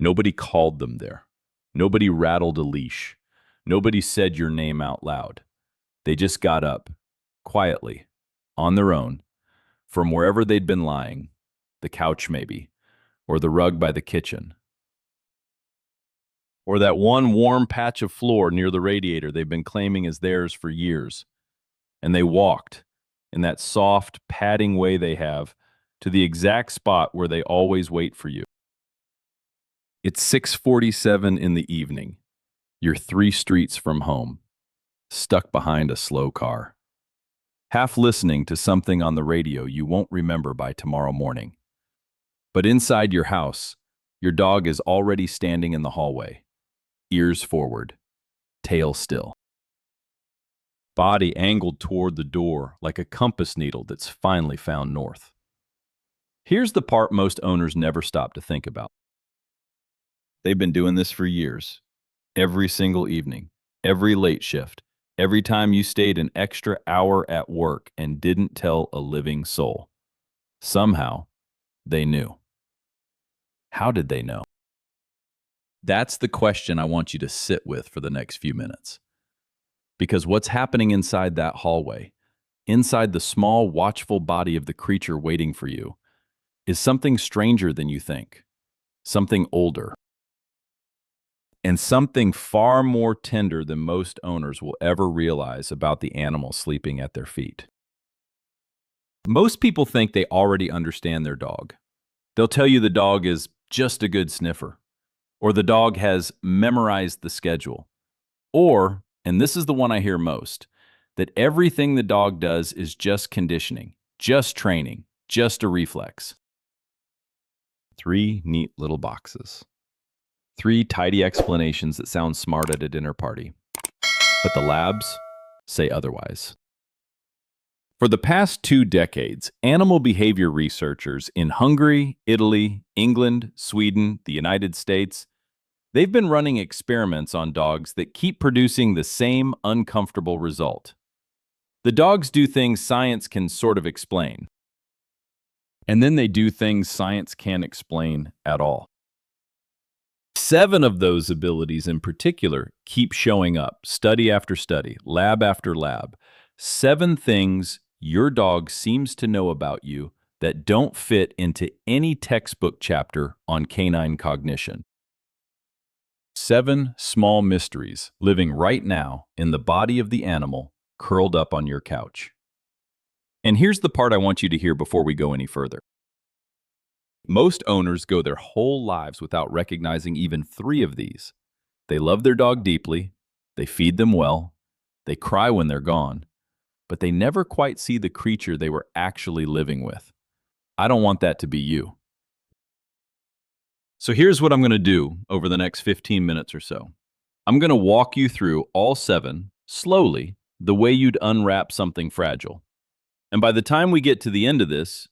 Nobody called them there. Nobody rattled a leash. Nobody said your name out loud. They just got up, quietly, on their own, from wherever they'd been lying, the couch maybe, or the rug by the kitchen, or that one warm patch of floor near the radiator they've been claiming as theirs for years. And they walked, in that soft, padding way they have, to the exact spot where they always wait for you. It's 6:47 in the evening. You're 3 streets from home, stuck behind a slow car, half listening to something on the radio you won't remember by tomorrow morning. But inside your house, your dog is already standing in the hallway, ears forward, tail still, body angled toward the door like a compass needle that's finally found north. Here's the part most owners never stop to think about. They've been doing this for years. Every single evening, every late shift, every time you stayed an extra hour at work and didn't tell a living soul. Somehow, they knew. How did they know? That's the question I want you to sit with for the next few minutes. Because what's happening inside that hallway, inside the small, watchful body of the creature waiting for you, is something stranger than you think, something older, and something far more tender than most owners will ever realize about the animal sleeping at their feet. Most people think they already understand their dog. They'll tell you the dog is just a good sniffer, or the dog has memorized the schedule, or, and this is the one I hear most, that everything the dog does is just conditioning, just training, just a reflex. 3 neat little boxes. 3 tidy explanations that sound smart at a dinner party. But the labs say otherwise. For the past 2 decades, animal behavior researchers in Hungary, Italy, England, Sweden, the United States, they've been running experiments on dogs that keep producing the same uncomfortable result. The dogs do things science can sort of explain. And then they do things science can't explain at all. 7 of those abilities in particular keep showing up, study after study, lab after lab. 7 things your dog seems to know about you that don't fit into any textbook chapter on canine cognition. 7 small mysteries living right now in the body of the animal curled up on your couch. And here's the part I want you to hear before we go any further. Most owners go their whole lives without recognizing even 3 of these. They love their dog deeply, they feed them well, they cry when they're gone, but they never quite see the creature they were actually living with. I don't want that to be you. So here's what I'm going to do over the next 15 minutes or so. I'm going to walk you through all 7, slowly, the way you'd unwrap something fragile. And by the time we get to the end of this,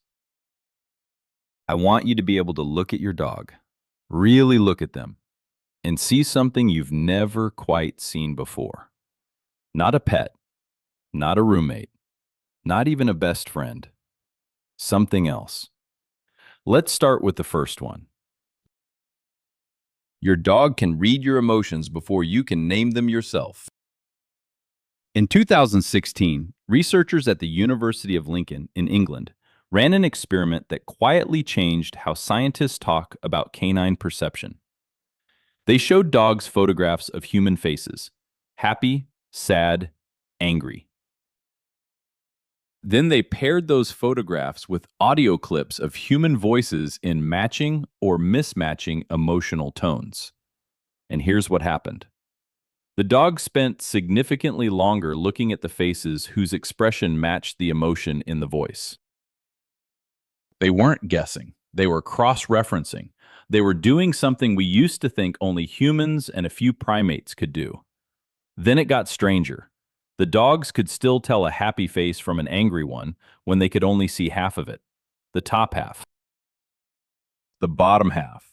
I want you to be able to look at your dog, really look at them, and see something you've never quite seen before. Not a pet, not a roommate, not even a best friend. Something else. Let's start with the first one. Your dog can read your emotions before you can name them yourself. In 2016, researchers at the University of Lincoln in England ran an experiment that quietly changed how scientists talk about canine perception. They showed dogs photographs of human faces, happy, sad, angry. Then they paired those photographs with audio clips of human voices in matching or mismatching emotional tones. And here's what happened. The dog spent significantly longer looking at the faces whose expression matched the emotion in the voice. They weren't guessing. They were cross-referencing. They were doing something we used to think only humans and a few primates could do. Then it got stranger. The dogs could still tell a happy face from an angry one when they could only see half of it, the top half. The bottom half,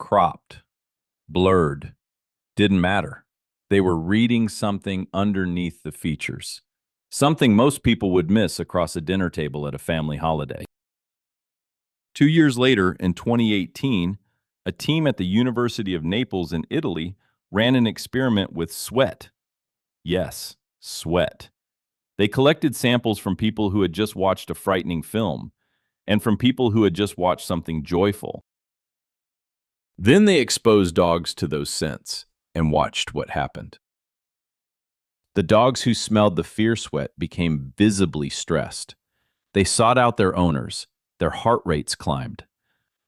cropped, blurred, didn't matter. They were reading something underneath the features, something most people would miss across a dinner table at a family holiday. 2 years later, in 2018, a team at the University of Naples in Italy ran an experiment with sweat. Yes, sweat. They collected samples from people who had just watched a frightening film and from people who had just watched something joyful. Then they exposed dogs to those scents and watched what happened. The dogs who smelled the fear sweat became visibly stressed. They sought out their owners. Their heart rates climbed.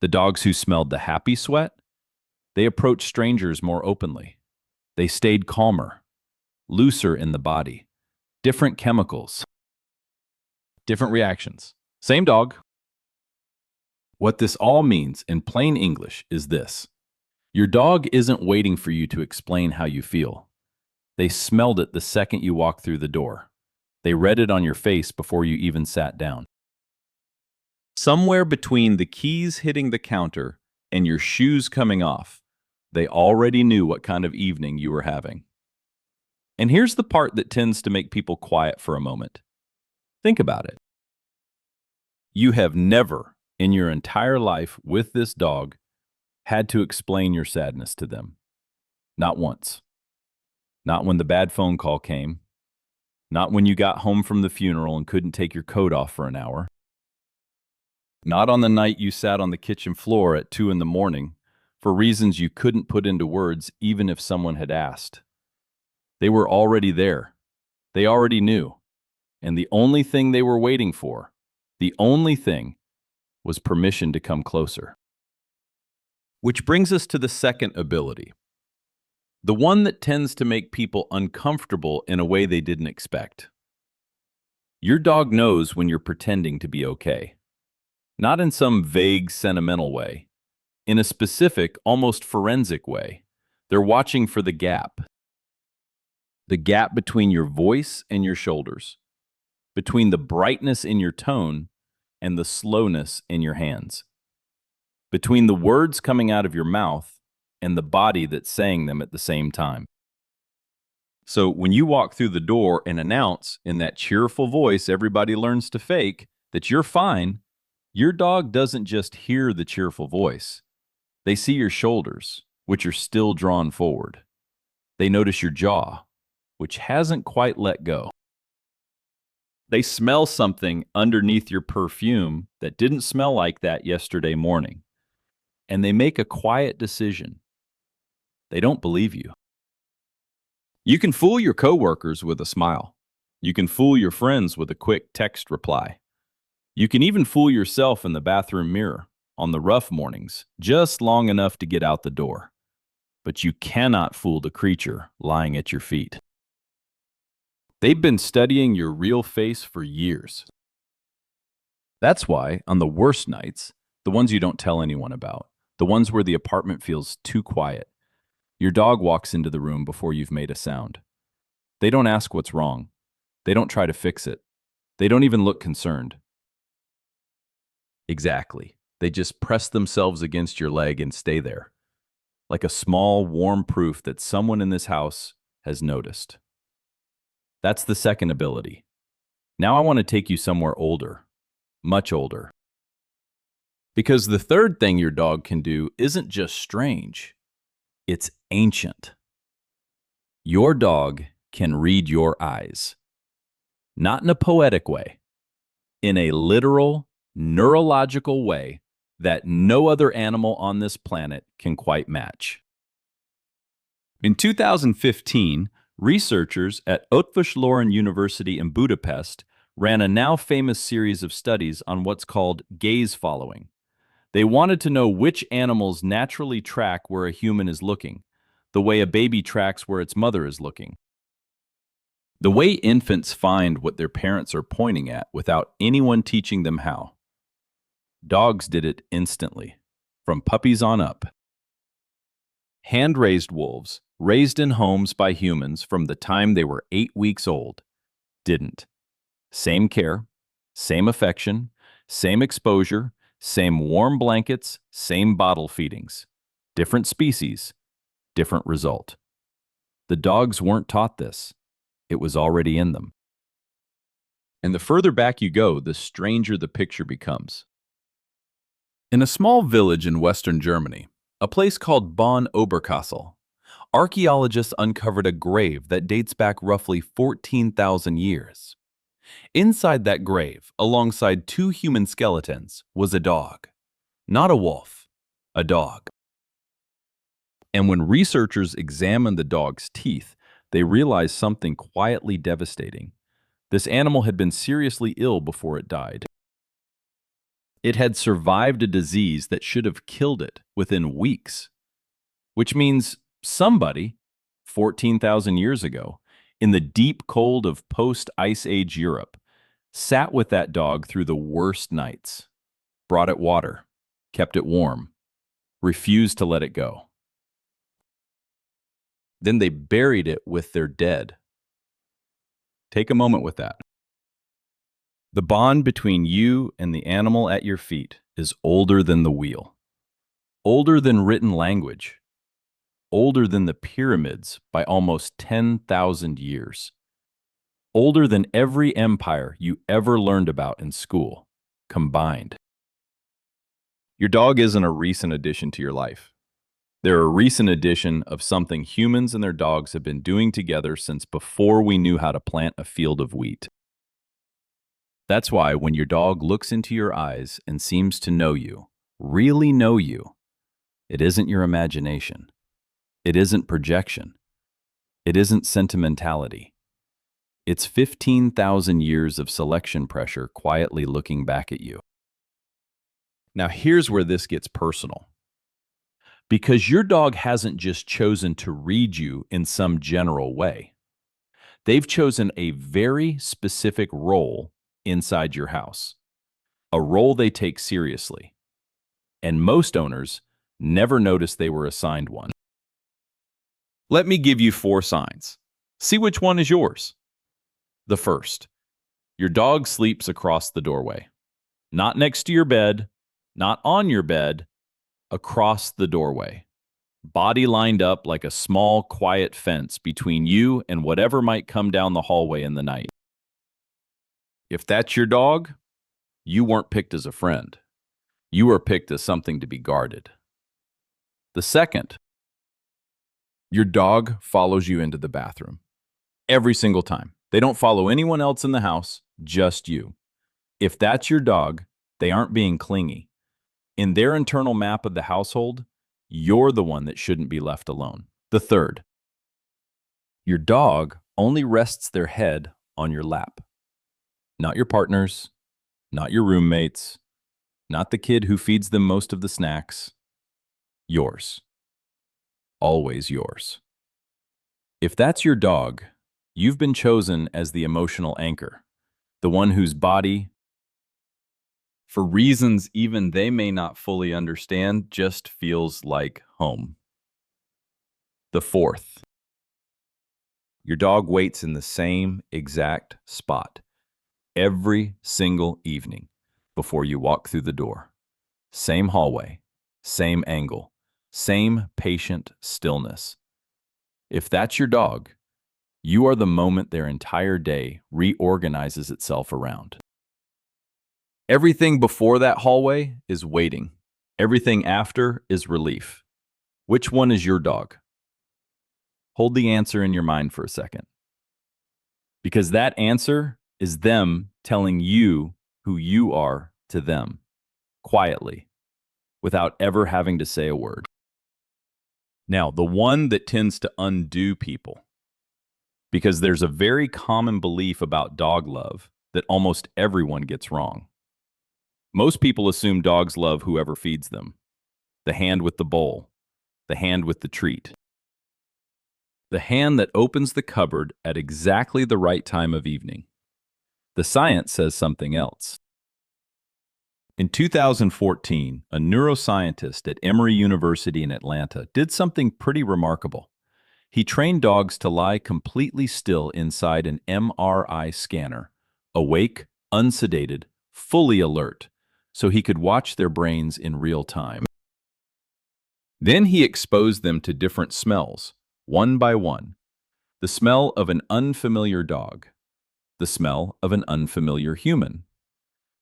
The dogs who smelled the happy sweat, they approached strangers more openly. They stayed calmer, looser in the body. Different chemicals, different reactions. Same dog. What this all means in plain English is this. Your dog isn't waiting for you to explain how you feel. They smelled it the second you walked through the door. They read it on your face before you even sat down. Somewhere between the keys hitting the counter and your shoes coming off, they already knew what kind of evening you were having. And here's the part that tends to make people quiet for a moment. Think about it. You have never, in your entire life with this dog, had to explain your sadness to them. Not once. Not when the bad phone call came. Not when you got home from the funeral and couldn't take your coat off for an hour. Not on the night you sat on the kitchen floor at 2 in the morning for reasons you couldn't put into words even if someone had asked. They were already there. They already knew. And the only thing they were waiting for, the only thing, was permission to come closer. Which brings us to the second ability. The one that tends to make people uncomfortable in a way they didn't expect. Your dog knows when you're pretending to be okay. Not in some vague, sentimental way. In a specific, almost forensic way. They're watching for the gap. The gap between your voice and your shoulders. Between the brightness in your tone and the slowness in your hands. Between the words coming out of your mouth and the body that's saying them at the same time. So when you walk through the door and announce in that cheerful voice everybody learns to fake that you're fine, your dog doesn't just hear the cheerful voice. They see your shoulders, which are still drawn forward. They notice your jaw, which hasn't quite let go. They smell something underneath your perfume that didn't smell like that yesterday morning. And they make a quiet decision. They don't believe you. You can fool your coworkers with a smile. You can fool your friends with a quick text reply. You can even fool yourself in the bathroom mirror on the rough mornings, just long enough to get out the door. But you cannot fool the creature lying at your feet. They've been studying your real face for years. That's why, on the worst nights, the ones you don't tell anyone about, the ones where the apartment feels too quiet, your dog walks into the room before you've made a sound. They don't ask what's wrong. They don't try to fix it. They don't even look concerned. Exactly. They just press themselves against your leg and stay there, like a small, warm proof that someone in this house has noticed. That's the second ability. Now I want to take you somewhere older, much older. Because the third thing your dog can do isn't just strange, it's ancient. Your dog can read your eyes. Not in a poetic way, in a literal, neurological way that no other animal on this planet can quite match. In 2015, researchers at Eötvös Loránd University in Budapest ran a now famous series of studies on what's called gaze following. They wanted to know which animals naturally track where a human is looking, the way a baby tracks where its mother is looking. The way infants find what their parents are pointing at without anyone teaching them how. Dogs did it instantly, from puppies on up. Hand-raised wolves, raised in homes by humans from the time they were 8 weeks old, didn't. Same care, same affection, same exposure, same warm blankets, same bottle feedings. Different species, different result. The dogs weren't taught this. It was already in them. And the further back you go, the stranger the picture becomes. In a small village in western Germany, A place called Bonn Oberkassel. Archaeologists uncovered a grave that dates back roughly 14,000 years. Inside that grave, alongside two human skeletons, was a dog. Not a wolf, a dog. And when researchers examined the dog's teeth, they realized something quietly devastating. This animal had been seriously ill before it died. It had survived a disease that should have killed it within weeks, which means somebody, 14,000 years ago, in the deep cold of post-Ice Age Europe, sat with that dog through the worst nights, brought it water, kept it warm, refused to let it go. Then they buried it with their dead. Take a moment with that. The bond between you and the animal at your feet is older than the wheel, older than written language, older than the pyramids by almost 10,000 years, older than every empire you ever learned about in school, combined. Your dog isn't a recent addition to your life. They're a recent addition of something humans and their dogs have been doing together since before we knew how to plant a field of wheat. That's why when your dog looks into your eyes and seems to know you, really know you, it isn't your imagination. It isn't projection. It isn't sentimentality. It's 15,000 years of selection pressure quietly looking back at you. Now here's where this gets personal. Because your dog hasn't just chosen to read you in some general way. They've chosen a very specific role inside your house, a role they take seriously. And most owners never noticed they were assigned one. Let me give you 4 signs. See which one is yours. The first, your dog sleeps across the doorway. Not next to your bed, not on your bed, across the doorway. Body lined up like a small, quiet fence between you and whatever might come down the hallway in the night. If that's your dog, you weren't picked as a friend. You were picked as something to be guarded. The second, your dog follows you into the bathroom. Every single time. They don't follow anyone else in the house, just you. If that's your dog, they aren't being clingy. In their internal map of the household, you're the one that shouldn't be left alone. The third, your dog only rests their head on your lap. Not your partner's, not your roommate's, not the kid who feeds them most of the snacks. Yours. Always yours. If that's your dog, you've been chosen as the emotional anchor, the one whose body, for reasons even they may not fully understand, just feels like home. The fourth, your dog waits in the same exact spot every single evening before you walk through the door. Same hallway, same angle, same patient stillness. If that's your dog, you are the moment their entire day reorganizes itself around. Everything before that hallway is waiting. Everything after is relief. Which one is your dog? Hold the answer in your mind for a second. Because that answer is them telling you who you are to them, quietly, without ever having to say a word. Now, the one that tends to undo people, because there's a very common belief about dog love that almost everyone gets wrong. Most people assume dogs love whoever feeds them. The hand with the bowl, the hand with the treat. The hand that opens the cupboard at exactly the right time of evening. The science says something else. In 2014, a neuroscientist at Emory University in Atlanta did something pretty remarkable. He trained dogs to lie completely still inside an MRI scanner, awake, unsedated, fully alert, so he could watch their brains in real time. Then he exposed them to different smells, one by one. The smell of an unfamiliar dog, the smell of an unfamiliar human,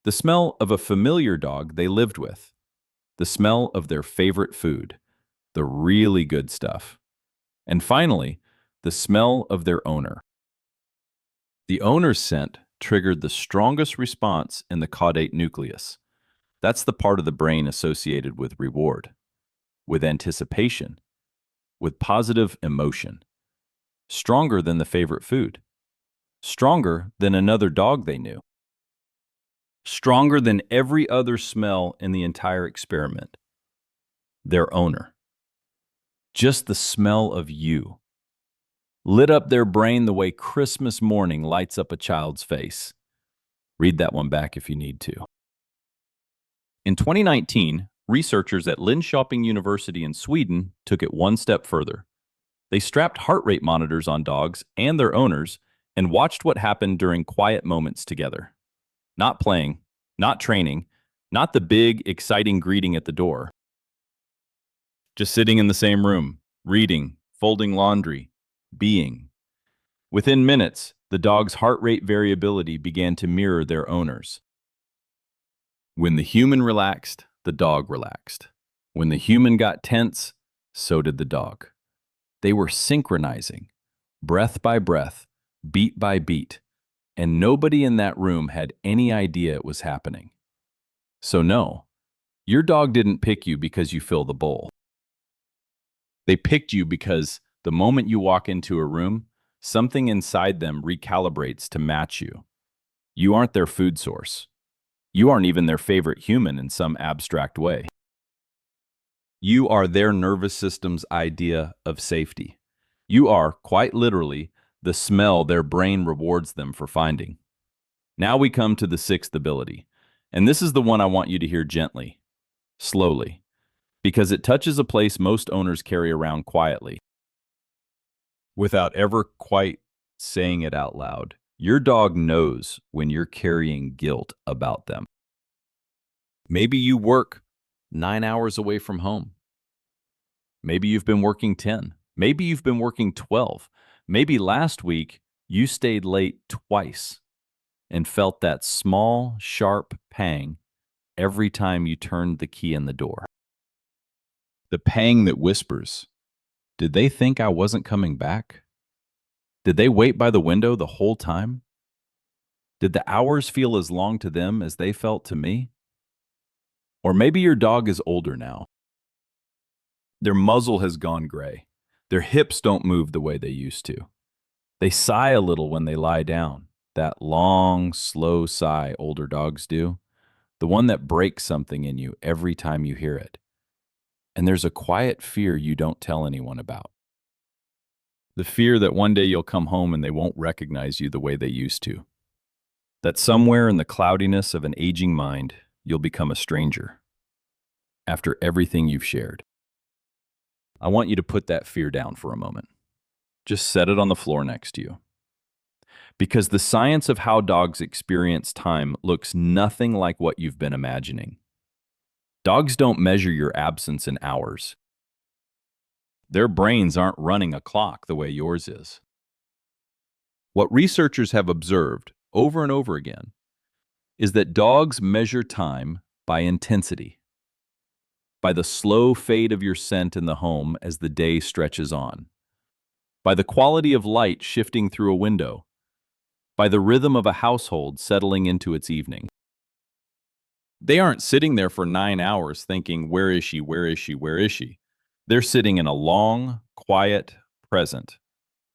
the smell of a familiar dog they lived with, the smell of their favorite food, the really good stuff. And finally, the smell of their owner. The owner's scent triggered the strongest response in the caudate nucleus. That's the part of the brain associated with reward, with anticipation, with positive emotion. Stronger than the favorite food. Stronger than another dog they knew. Stronger than every other smell in the entire experiment. Their owner. Just the smell of you lit up their brain the way Christmas morning lights up a child's face. Read that one back if you need to. In 2019, researchers at Linköping University in Sweden took it one step further. They strapped heart rate monitors on dogs and their owners and watched what happened during quiet moments together. Not playing, not training, not the big, exciting greeting at the door. Just sitting in the same room, reading, folding laundry, being. Within minutes, the dog's heart rate variability began to mirror their owners. When the human relaxed, the dog relaxed. When the human got tense, so did the dog. They were synchronizing, breath by breath, beat by beat, and nobody in that room had any idea it was happening. So no, your dog didn't pick you because you fill the bowl. They picked you because the moment you walk into a room, something inside them recalibrates to match you. You aren't their food source. You aren't even their favorite human in some abstract way. You are their nervous system's idea of safety. You are, quite literally, the smell their brain rewards them for finding. Now we come to the sixth ability, and this is the one I want you to hear gently, slowly, because it touches a place most owners carry around quietly, without ever quite saying it out loud. Your dog knows when you're carrying guilt about them. Maybe you work 9 hours away from home. Maybe you've been working 10. Maybe you've been working 12. Maybe last week you stayed late twice and felt that small, sharp pang every time you turned the key in the door. The pang that whispers, did they think I wasn't coming back? Did they wait by the window the whole time? Did the hours feel as long to them as they felt to me? Or maybe your dog is older now. Their muzzle has gone gray. Their hips don't move the way they used to. They sigh a little when they lie down. That long, slow sigh older dogs do. The one that breaks something in you every time you hear it. And there's a quiet fear you don't tell anyone about. The fear that one day you'll come home and they won't recognize you the way they used to. That somewhere in the cloudiness of an aging mind, you'll become a stranger. After everything you've shared. I want you to put that fear down for a moment. Just set it on the floor next to you. Because the science of how dogs experience time looks nothing like what you've been imagining. Dogs don't measure your absence in hours. Their brains aren't running a clock the way yours is. What researchers have observed over and over again is that dogs measure time by intensity, by the slow fade of your scent in the home as the day stretches on, by the quality of light shifting through a window, by the rhythm of a household settling into its evening. They aren't sitting there for 9 hours thinking, where is she, where is she, where is she? They're sitting in a long, quiet present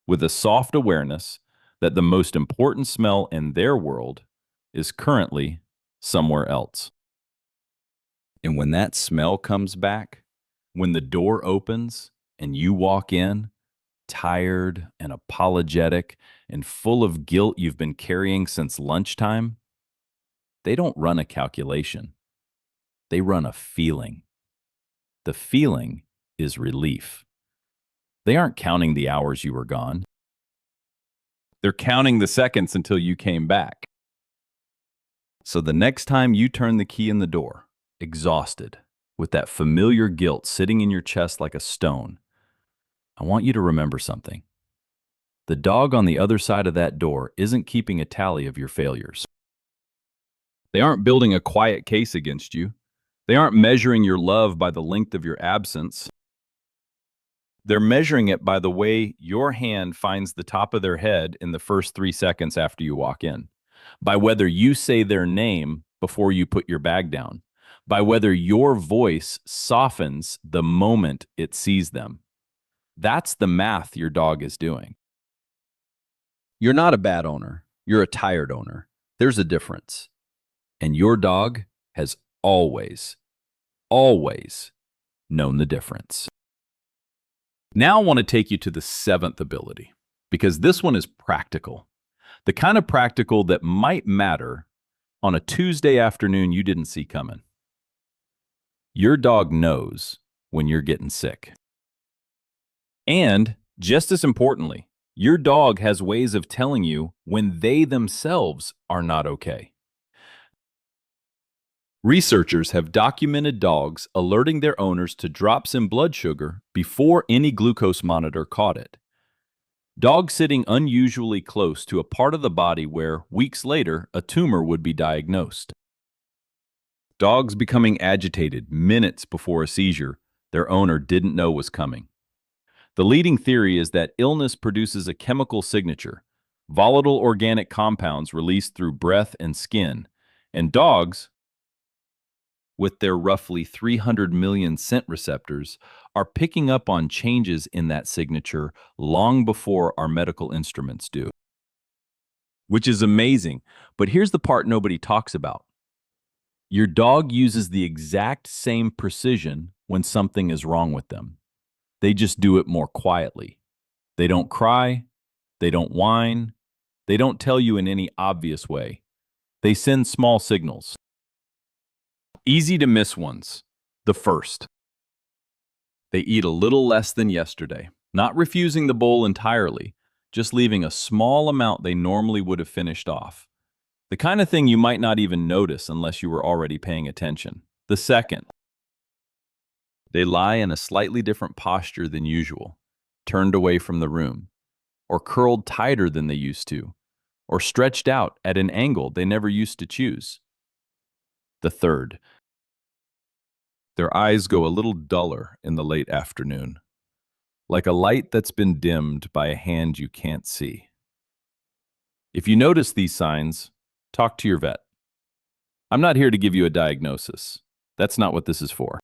with a soft awareness that the most important smell in their world is currently somewhere else. And when that smell comes back, when the door opens and you walk in, tired and apologetic and full of guilt you've been carrying since lunchtime, they don't run a calculation. They run a feeling. The feeling is relief. They aren't counting the hours you were gone. They're counting the seconds until you came back. So the next time you turn the key in the door, exhausted, with that familiar guilt sitting in your chest like a stone, I want you to remember something. The dog on the other side of that door isn't keeping a tally of your failures. They aren't building a quiet case against you. They aren't measuring your love by the length of your absence. They're measuring it by the way your hand finds the top of their head in the first 3 seconds after you walk in, by whether you say their name before you put your bag down, by whether your voice softens the moment it sees them. That's the math your dog is doing. You're not a bad owner. You're a tired owner. There's a difference. And your dog has always, always known the difference. Now I want to take you to the seventh ability, because this one is practical. The kind of practical that might matter on a Tuesday afternoon you didn't see coming. Your dog knows when you're getting sick. And just as importantly, your dog has ways of telling you when they themselves are not okay. Researchers have documented dogs alerting their owners to drops in blood sugar before any glucose monitor caught it. Dogs sitting unusually close to a part of the body where, weeks later, a tumor would be diagnosed. Dogs becoming agitated minutes before a seizure their owner didn't know was coming. The leading theory is that illness produces a chemical signature, volatile organic compounds released through breath and skin, and dogs, with their roughly 300 million scent receptors, are picking up on changes in that signature long before our medical instruments do. Which is amazing, but here's the part nobody talks about. Your dog uses the exact same precision when something is wrong with them. They just do it more quietly. They don't cry, they don't whine, they don't tell you in any obvious way. They send small signals. Easy to miss ones. The first. They eat a little less than yesterday, not refusing the bowl entirely, just leaving a small amount they normally would have finished off. The kind of thing you might not even notice unless you were already paying attention. The second. They lie in a slightly different posture than usual, turned away from the room, or curled tighter than they used to, or stretched out at an angle they never used to choose. The third. Their eyes go a little duller in the late afternoon, like a light that's been dimmed by a hand you can't see. If you notice these signs, talk to your vet. I'm not here to give you a diagnosis. That's not what this is for.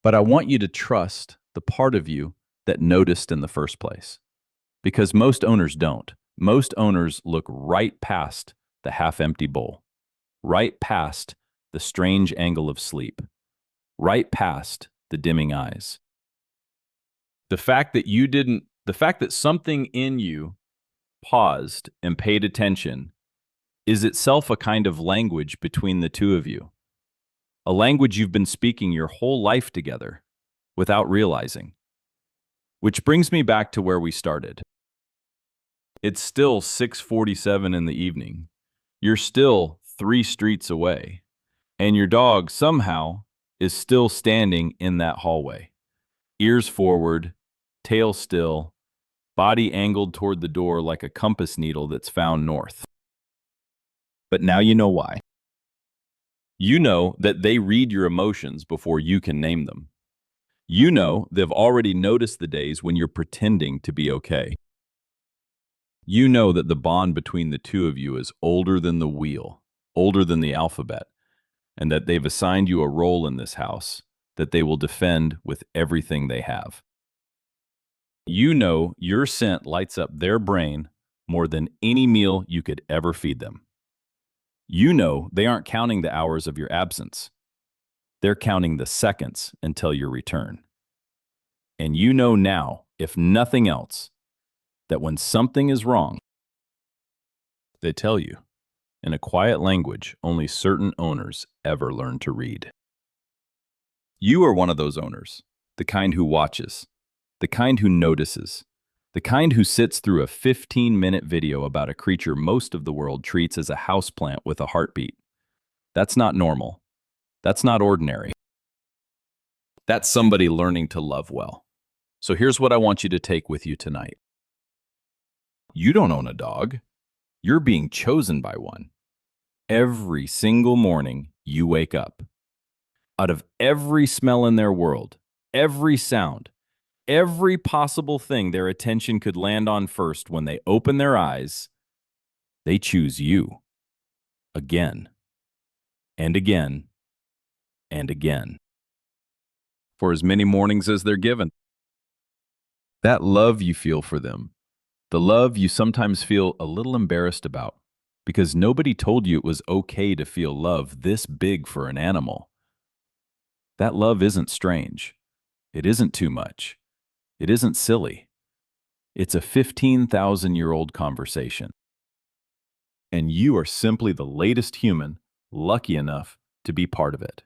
But I want you to trust the part of you that noticed in the first place. Because most owners don't. Most owners look right past the half-empty bowl, right past the strange angle of sleep, right past the dimming eyes. The fact that something in you paused and paid attention is itself a kind of language between the two of you. A language you've been speaking your whole life together without realizing. Which brings me back to where we started. It's still 6:47 in the evening. You're still 3 streets away. And your dog somehow is still standing in that hallway. Ears forward, tail still, body angled toward the door like a compass needle that's found north. But now you know why. You know that they read your emotions before you can name them. You know they've already noticed the days when you're pretending to be okay. You know that the bond between the two of you is older than the wheel, older than the alphabet, and that they've assigned you a role in this house that they will defend with everything they have. You know your scent lights up their brain more than any meal you could ever feed them. You know they aren't counting the hours of your absence. They're counting the seconds until your return. And you know now, if nothing else, that when something is wrong, they tell you in a quiet language only certain owners ever learn to read. You are one of those owners, the kind who watches, the kind who notices, the kind who sits through a 15-minute video about a creature most of the world treats as a houseplant with a heartbeat. That's not normal. That's not ordinary. That's somebody learning to love well. So here's what I want you to take with you tonight. You don't own a dog. You're being chosen by one. Every single morning you wake up. Out of every smell in their world, every sound, every possible thing their attention could land on first, when they open their eyes, they choose you again and again and again for as many mornings as they're given. That love you feel for them, the love you sometimes feel a little embarrassed about, because nobody told you it was okay to feel love this big for an animal. That love isn't strange. It isn't too much. It isn't silly. It's a 15,000-year-old conversation. And you are simply the latest human lucky enough to be part of it.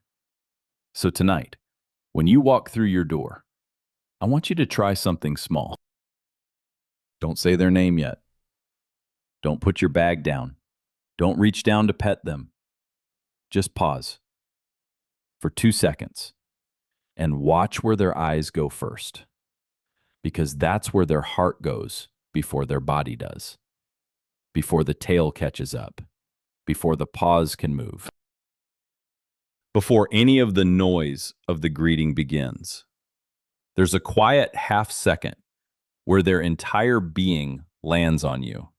So tonight, when you walk through your door, I want you to try something small. Don't say their name yet. Don't put your bag down. Don't reach down to pet them. Just pause for 2 seconds and watch where their eyes go first, because that's where their heart goes before their body does, before the tail catches up, before the paws can move, before any of the noise of the greeting begins. There's a quiet half second where their entire being lands on you,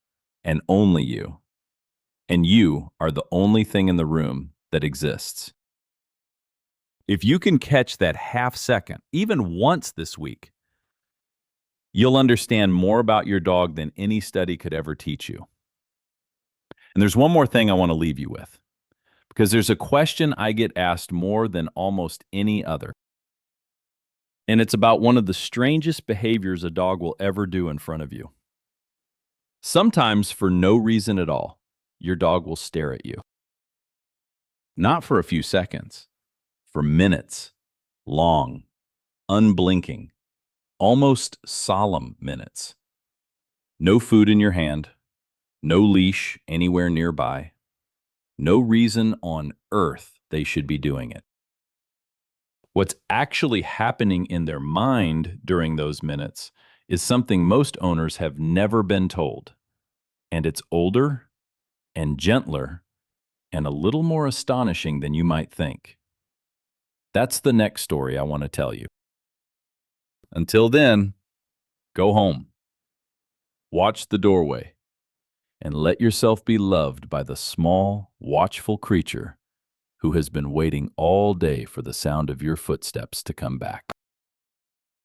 and only you. And you are the only thing in the room that exists. If you can catch that half second, even once this week, you'll understand more about your dog than any study could ever teach you. And there's one more thing I want to leave you with, because there's a question I get asked more than almost any other. And it's about one of the strangest behaviors a dog will ever do in front of you. Sometimes, for no reason at all, your dog will stare at you. Not for a few seconds, for minutes, long, unblinking, almost solemn minutes. No food in your hand, no leash anywhere nearby, no reason on earth they should be doing it. What's actually happening in their mind during those minutes is something most owners have never been told, and it's older and gentler and a little more astonishing than you might think. That's the next story I want to tell you. Until then, go home, watch the doorway, and let yourself be loved by the small, watchful creature who has been waiting all day for the sound of your footsteps to come back.